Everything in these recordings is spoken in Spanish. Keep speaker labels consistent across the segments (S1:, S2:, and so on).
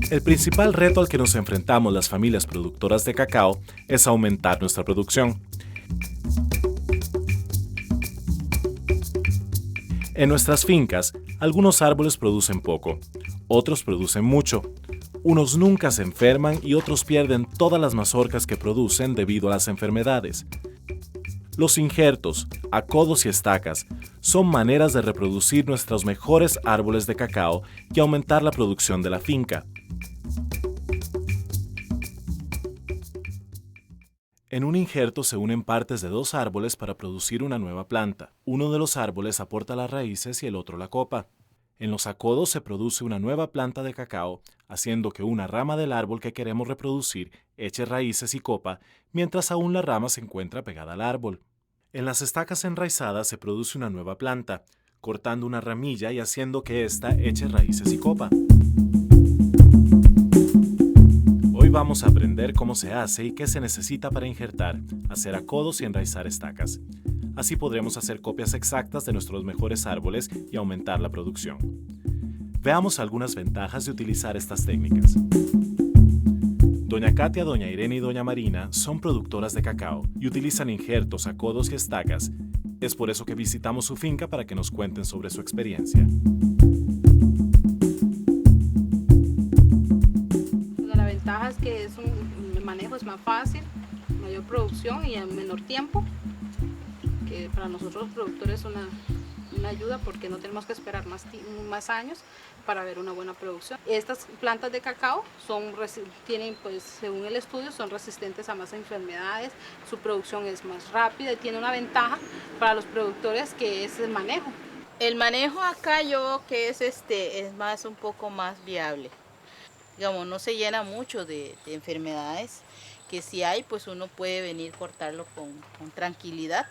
S1: El principal reto al que nos enfrentamos las familias productoras de cacao es aumentar nuestra producción. En nuestras fincas, algunos árboles producen poco, otros producen mucho. Unos nunca se enferman y otros pierden todas las mazorcas que producen debido a las enfermedades. Los injertos, acodos y estacas son maneras de reproducir nuestros mejores árboles de cacao y aumentar la producción de la finca. En un injerto se unen partes de dos árboles para producir una nueva planta. Uno de los árboles aporta las raíces y el otro la copa. En los acodos se produce una nueva planta de cacao, haciendo que una rama del árbol que queremos reproducir eche raíces y copa, mientras aún la rama se encuentra pegada al árbol. En las estacas enraizadas se produce una nueva planta, cortando una ramilla y haciendo que ésta eche raíces y copa. Hoy vamos a aprender cómo se hace y qué se necesita para injertar, hacer acodos y enraizar estacas. Así podremos hacer copias exactas de nuestros mejores árboles y aumentar la producción. Veamos algunas ventajas de utilizar estas técnicas. Doña Katia, Doña Irene y Doña Marina son productoras de cacao y utilizan injertos, acodos y estacas. Es por eso que visitamos su finca para que nos cuenten sobre su experiencia.
S2: La ventaja es que el manejo es más fácil, mayor producción y en menor tiempo, que para nosotros los productores es una ayuda porque no tenemos que esperar más años para ver una buena producción. Estas plantas de cacao tienen, pues, según el estudio, son resistentes a más enfermedades, su producción es más rápida y tiene una ventaja para los productores que es el manejo.
S3: El manejo acá yo veo que es un poco más viable. Digamos, no se llena mucho de enfermedades, que si hay, pues uno puede venir a cortarlo con tranquilidad.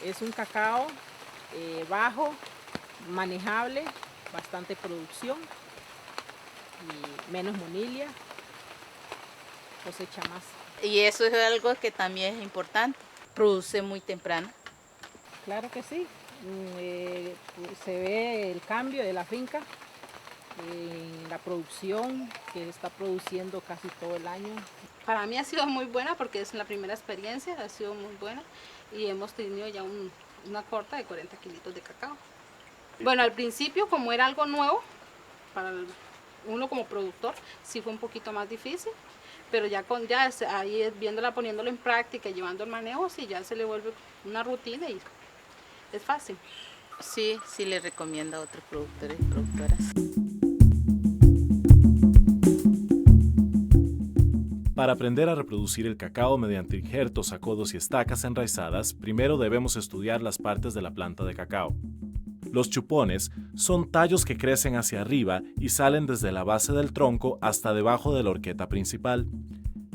S4: Es un cacao bajo, manejable, bastante producción, y menos monilia, cosecha más.
S3: Y eso es algo que también es importante, produce muy temprano.
S4: Claro que sí, se ve el cambio de la finca, la producción que está produciendo casi todo el año.
S2: Para mí ha sido muy buena porque es la primera experiencia, ha sido muy buena y hemos tenido ya una corta de 40 kilitos de cacao. Bueno, al principio, como era algo nuevo, para uno como productor, sí fue un poquito más difícil, pero ya ahí viéndola, poniéndolo en práctica, llevando el manejo, sí ya se le vuelve una rutina y es fácil.
S3: Sí le recomiendo a otros productores y productoras.
S1: Para aprender a reproducir el cacao mediante injertos, acodos y estacas enraizadas, primero debemos estudiar las partes de la planta de cacao. Los chupones son tallos que crecen hacia arriba y salen desde la base del tronco hasta debajo de la horqueta principal.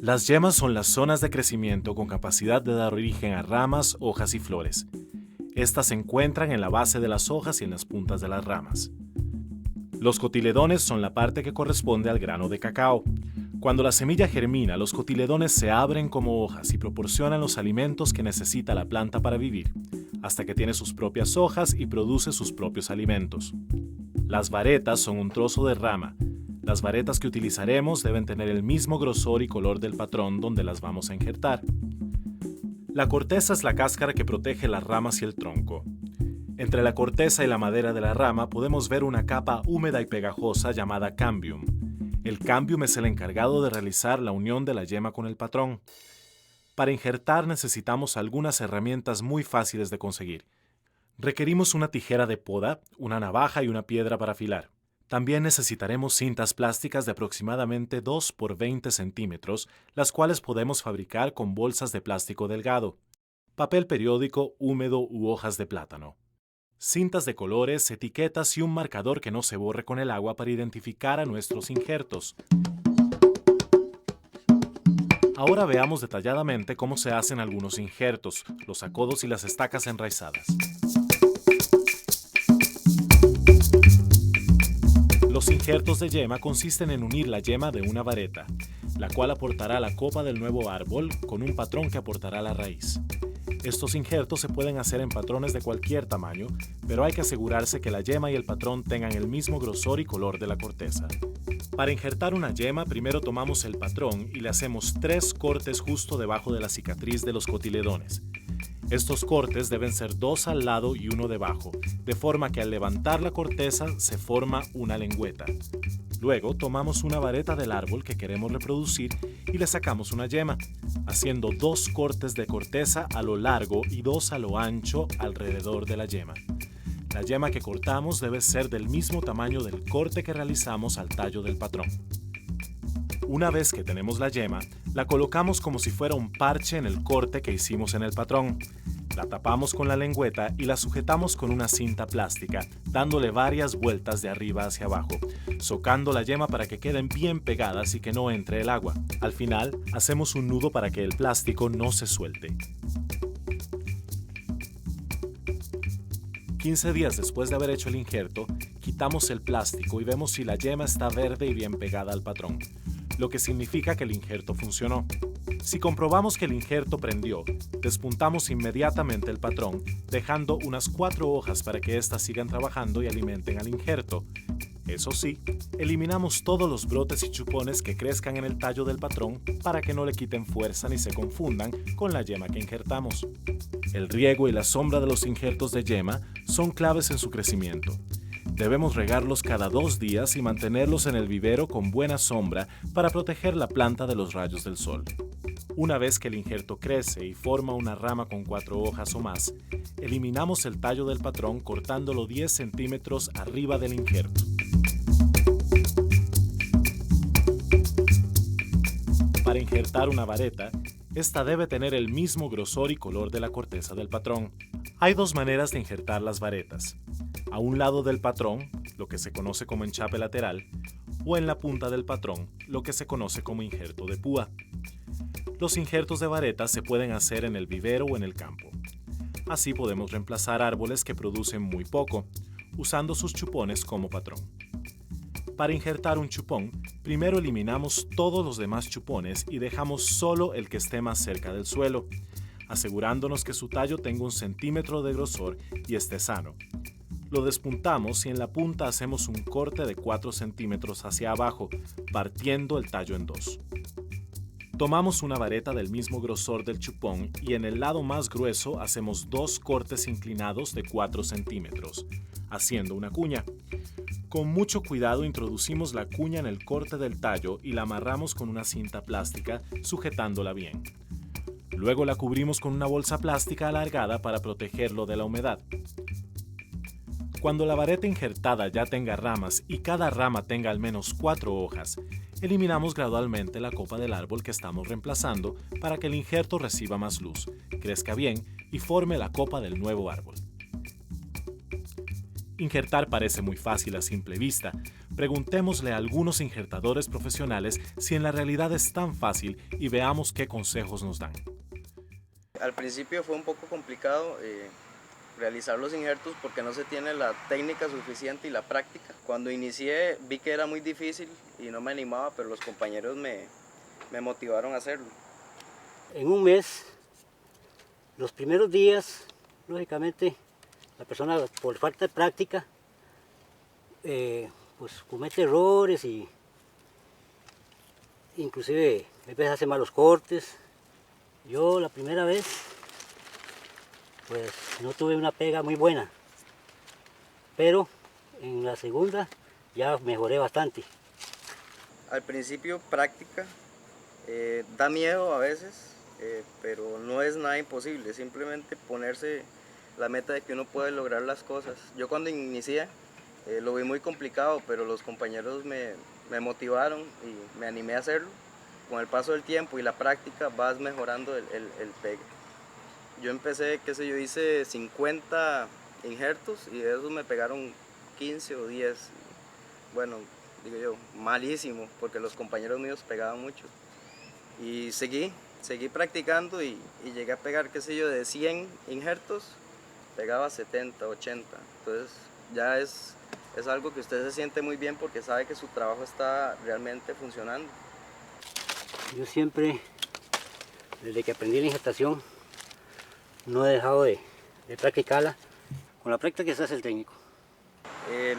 S1: Las yemas son las zonas de crecimiento con capacidad de dar origen a ramas, hojas y flores. Estas se encuentran en la base de las hojas y en las puntas de las ramas. Los cotiledones son la parte que corresponde al grano de cacao. Cuando la semilla germina, los cotiledones se abren como hojas y proporcionan los alimentos que necesita la planta para vivir, hasta que tiene sus propias hojas y produce sus propios alimentos. Las varetas son un trozo de rama. Las varetas que utilizaremos deben tener el mismo grosor y color del patrón donde las vamos a injertar. La corteza es la cáscara que protege las ramas y el tronco. Entre la corteza y la madera de la rama podemos ver una capa húmeda y pegajosa llamada cambium. El cambium es el encargado de realizar la unión de la yema con el patrón. Para injertar necesitamos algunas herramientas muy fáciles de conseguir. Requerimos una tijera de poda, una navaja y una piedra para afilar. También necesitaremos cintas plásticas de aproximadamente 2 por 20 centímetros, las cuales podemos fabricar con bolsas de plástico delgado, papel periódico húmedo u hojas de plátano. Cintas de colores, etiquetas y un marcador que no se borre con el agua para identificar a nuestros injertos. Ahora veamos detalladamente cómo se hacen algunos injertos, los acodos y las estacas enraizadas. Los injertos de yema consisten en unir la yema de una vareta, la cual aportará la copa del nuevo árbol con un patrón que aportará la raíz. Estos injertos se pueden hacer en patrones de cualquier tamaño, pero hay que asegurarse que la yema y el patrón tengan el mismo grosor y color de la corteza. Para injertar una yema, primero tomamos el patrón y le hacemos 3 cortes justo debajo de la cicatriz de los cotiledones. Estos cortes deben ser 2 al lado y 1 debajo, de forma que al levantar la corteza se forma una lengüeta. Luego tomamos una vareta del árbol que queremos reproducir y le sacamos una yema, haciendo 2 cortes de corteza a lo largo y 2 a lo ancho alrededor de la yema. La yema que cortamos debe ser del mismo tamaño del corte que realizamos al tallo del patrón. Una vez que tenemos la yema, la colocamos como si fuera un parche en el corte que hicimos en el patrón. La tapamos con la lengüeta y la sujetamos con una cinta plástica, dándole varias vueltas de arriba hacia abajo, socando la yema para que queden bien pegadas y que no entre el agua. Al final, hacemos un nudo para que el plástico no se suelte. 15 días después de haber hecho el injerto, quitamos el plástico y vemos si la yema está verde y bien pegada al patrón, lo que significa que el injerto funcionó. Si comprobamos que el injerto prendió, despuntamos inmediatamente el patrón, dejando unas 4 hojas para que éstas sigan trabajando y alimenten al injerto. Eso sí, eliminamos todos los brotes y chupones que crezcan en el tallo del patrón para que no le quiten fuerza ni se confundan con la yema que injertamos. El riego y la sombra de los injertos de yema son claves en su crecimiento. Debemos regarlos cada 2 días y mantenerlos en el vivero con buena sombra para proteger la planta de los rayos del sol. Una vez que el injerto crece y forma una rama con 4 hojas o más, eliminamos el tallo del patrón cortándolo 10 centímetros arriba del injerto. Para injertar una vareta, esta debe tener el mismo grosor y color de la corteza del patrón. Hay 2 maneras de injertar las varetas: a un lado del patrón, lo que se conoce como enchape lateral, o en la punta del patrón, lo que se conoce como injerto de púa. Los injertos de varetas se pueden hacer en el vivero o en el campo. Así podemos reemplazar árboles que producen muy poco, usando sus chupones como patrón. Para injertar un chupón, primero eliminamos todos los demás chupones y dejamos solo el que esté más cerca del suelo, asegurándonos que su tallo tenga 1 centímetro de grosor y esté sano. Lo despuntamos y en la punta hacemos un corte de 4 centímetros hacia abajo, partiendo el tallo en 2. Tomamos una vareta del mismo grosor del chupón y en el lado más grueso hacemos 2 cortes inclinados de 4 centímetros, haciendo una cuña. Con mucho cuidado introducimos la cuña en el corte del tallo y la amarramos con una cinta plástica, sujetándola bien. Luego la cubrimos con una bolsa plástica alargada para protegerlo de la humedad. Cuando la vareta injertada ya tenga ramas y cada rama tenga al menos 4 hojas, eliminamos gradualmente la copa del árbol que estamos reemplazando para que el injerto reciba más luz, crezca bien y forme la copa del nuevo árbol. Injertar parece muy fácil a simple vista. Preguntémosle a algunos injertadores profesionales si en la realidad es tan fácil y veamos qué consejos nos dan.
S5: Al principio fue un poco complicado realizar los injertos porque no se tiene la técnica suficiente y la práctica. Cuando inicié vi que era muy difícil y no me animaba, pero los compañeros me motivaron a hacerlo.
S6: En un mes, los primeros días, lógicamente, la persona por falta de práctica pues comete errores y inclusive a veces hace malos cortes. Yo la primera vez pues no tuve una pega muy buena, pero en la segunda ya mejoré bastante.
S5: Al principio práctica, da miedo a veces, pero no es nada imposible, simplemente ponerse la meta de que uno puede lograr las cosas. Yo cuando inicié lo vi muy complicado, pero los compañeros me motivaron y me animé a hacerlo. Con el paso del tiempo y la práctica vas mejorando el pegue. Yo empecé, yo hice 50 injertos y de esos me pegaron 15 o 10. Bueno, digo yo, malísimo, porque los compañeros míos pegaban mucho. Y seguí practicando y llegué a pegar, de 100 injertos, pegaba 70, 80. Entonces ya es algo que usted se siente muy bien porque sabe que su trabajo está realmente funcionando.
S6: Yo siempre, desde que aprendí la injertación, no he dejado de practicarla. Con la práctica se hace el técnico.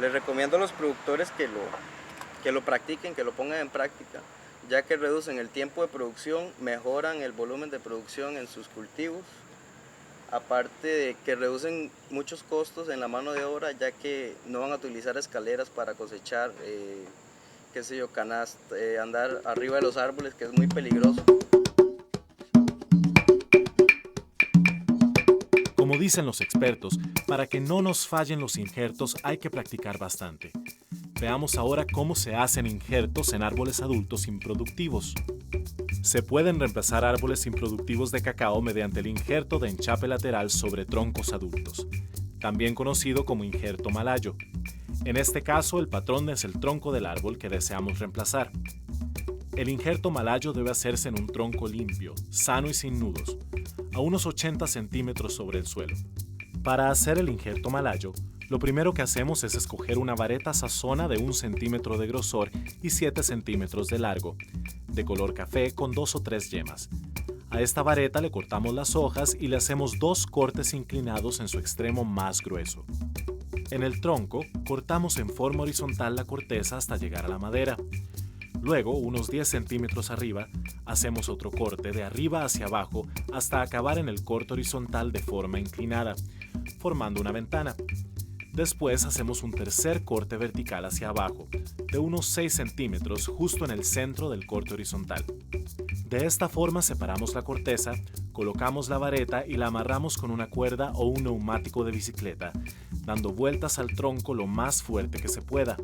S5: Les recomiendo a los productores que que lo practiquen, que lo pongan en práctica, ya que reducen el tiempo de producción, mejoran el volumen de producción en sus cultivos, aparte de que reducen muchos costos en la mano de obra, ya que no van a utilizar escaleras para cosechar, qué sé yo, canasta, andar arriba de los árboles, que es muy peligroso.
S1: Como dicen los expertos, para que no nos fallen los injertos hay que practicar bastante. Veamos ahora cómo se hacen injertos en árboles adultos improductivos. Se pueden reemplazar árboles improductivos de cacao mediante el injerto de enchape lateral sobre troncos adultos, también conocido como injerto malayo. En este caso, el patrón es el tronco del árbol que deseamos reemplazar. El injerto malayo debe hacerse en un tronco limpio, sano y sin nudos, a unos 80 centímetros sobre el suelo. Para hacer el injerto malayo, lo primero que hacemos es escoger una vareta sazona de 1 centímetro de grosor y 7 centímetros de largo, de color café con 2 o 3 yemas. A esta vareta le cortamos las hojas y le hacemos 2 cortes inclinados en su extremo más grueso. En el tronco, cortamos en forma horizontal la corteza hasta llegar a la madera. Luego, unos 10 centímetros arriba, hacemos otro corte de arriba hacia abajo hasta acabar en el corte horizontal de forma inclinada, formando una ventana. Después hacemos un tercer corte vertical hacia abajo, de unos 6 centímetros justo en el centro del corte horizontal. De esta forma separamos la corteza, colocamos la vareta y la amarramos con una cuerda o un neumático de bicicleta, dando vueltas al tronco lo más fuerte que se pueda.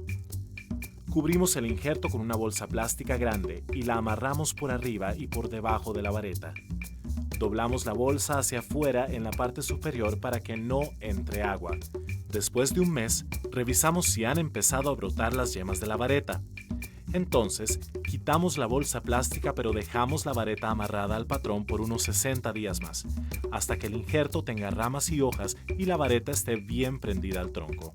S1: Cubrimos el injerto con una bolsa plástica grande y la amarramos por arriba y por debajo de la vareta. Doblamos la bolsa hacia afuera en la parte superior para que no entre agua. Después de un mes, revisamos si han empezado a brotar las yemas de la vareta. Entonces, quitamos la bolsa plástica pero dejamos la vareta amarrada al patrón por unos 60 días más, hasta que el injerto tenga ramas y hojas y la vareta esté bien prendida al tronco.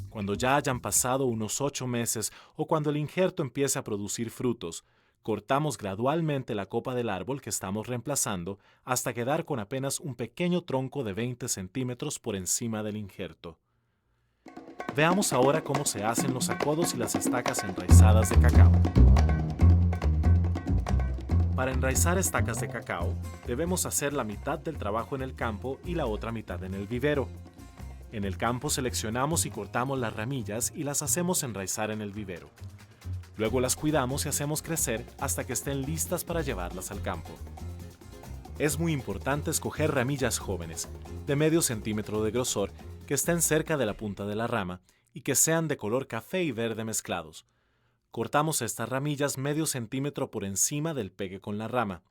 S1: Cuando ya hayan pasado unos 8 meses o cuando el injerto empiece a producir frutos, cortamos gradualmente la copa del árbol que estamos reemplazando hasta quedar con apenas un pequeño tronco de 20 centímetros por encima del injerto. Veamos ahora cómo se hacen los sacodos y las estacas enraizadas de cacao. Para enraizar estacas de cacao, debemos hacer la mitad del trabajo en el campo y la otra mitad en el vivero. En el campo seleccionamos y cortamos las ramillas y las hacemos enraizar en el vivero. Luego las cuidamos y hacemos crecer hasta que estén listas para llevarlas al campo. Es muy importante escoger ramillas jóvenes, de medio centímetro de grosor, que estén cerca de la punta de la rama y que sean de color café y verde mezclados. Cortamos estas ramillas medio centímetro por encima del pegue con la rama.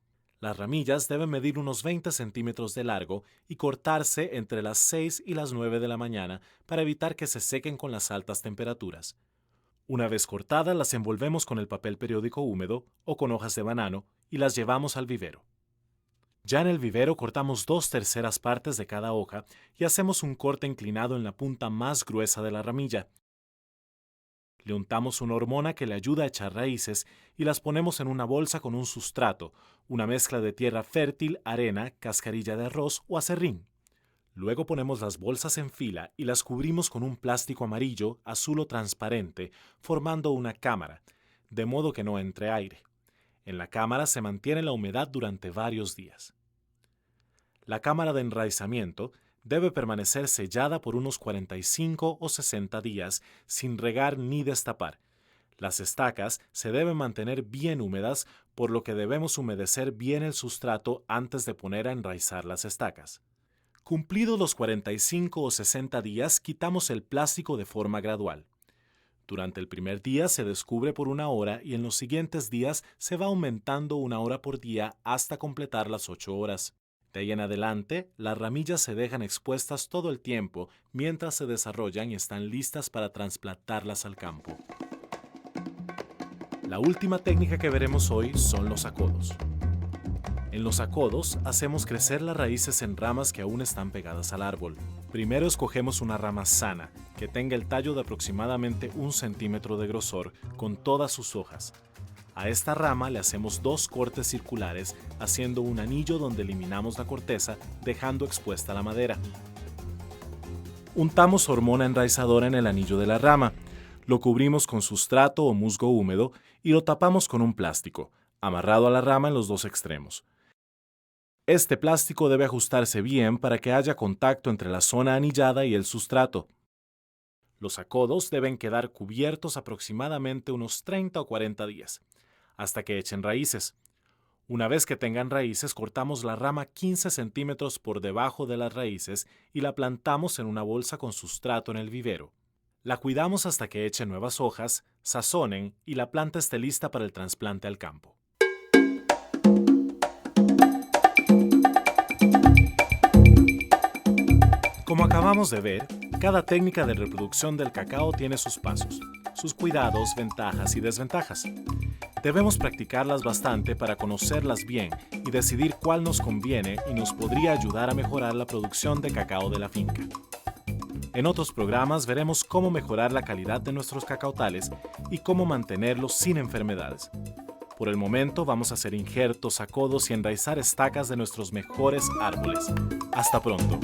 S1: Las ramillas deben medir unos 20 centímetros de largo y cortarse entre las 6 y las 9 de la mañana para evitar que se sequen con las altas temperaturas. Una vez cortadas, las envolvemos con el papel periódico húmedo o con hojas de banano y las llevamos al vivero. Ya en el vivero cortamos 2/3 partes de cada hoja y hacemos un corte inclinado en la punta más gruesa de la ramilla. Le untamos una hormona que le ayuda a echar raíces y las ponemos en una bolsa con un sustrato, una mezcla de tierra fértil, arena, cascarilla de arroz o aserrín. Luego ponemos las bolsas en fila y las cubrimos con un plástico amarillo, azul o transparente, formando una cámara, de modo que no entre aire. En la cámara se mantiene la humedad durante varios días. La cámara de enraizamiento debe permanecer sellada por unos 45 o 60 días sin regar ni destapar. Las estacas se deben mantener bien húmedas, por lo que debemos humedecer bien el sustrato antes de poner a enraizar las estacas. Cumplidos los 45 o 60 días, quitamos el plástico de forma gradual. Durante el primer día se descubre por 1 hora y en los siguientes días se va aumentando 1 hora por día hasta completar las 8 horas. De ahí en adelante, las ramillas se dejan expuestas todo el tiempo mientras se desarrollan y están listas para trasplantarlas al campo. La última técnica que veremos hoy son los sacodos. En los sacodos hacemos crecer las raíces en ramas que aún están pegadas al árbol. Primero escogemos una rama sana, que tenga el tallo de aproximadamente 1 centímetro de grosor, con todas sus hojas. A esta rama le hacemos 2 cortes circulares, haciendo un anillo donde eliminamos la corteza, dejando expuesta la madera. Untamos hormona enraizadora en el anillo de la rama. Lo cubrimos con sustrato o musgo húmedo y lo tapamos con un plástico, amarrado a la rama en los dos extremos. Este plástico debe ajustarse bien para que haya contacto entre la zona anillada y el sustrato. Los acodos deben quedar cubiertos aproximadamente unos 30 o 40 días, hasta que echen raíces. Una vez que tengan raíces, cortamos la rama 15 centímetros por debajo de las raíces y la plantamos en una bolsa con sustrato en el vivero. La cuidamos hasta que eche nuevas hojas, sazonen y la planta esté lista para el trasplante al campo. Como acabamos de ver, cada técnica de reproducción del cacao tiene sus pasos, sus cuidados, ventajas y desventajas. Debemos practicarlas bastante para conocerlas bien y decidir cuál nos conviene y nos podría ayudar a mejorar la producción de cacao de la finca. En otros programas veremos cómo mejorar la calidad de nuestros cacautales y cómo mantenerlos sin enfermedades. Por el momento vamos a hacer injertos, acodos y enraizar estacas de nuestros mejores árboles. Hasta pronto.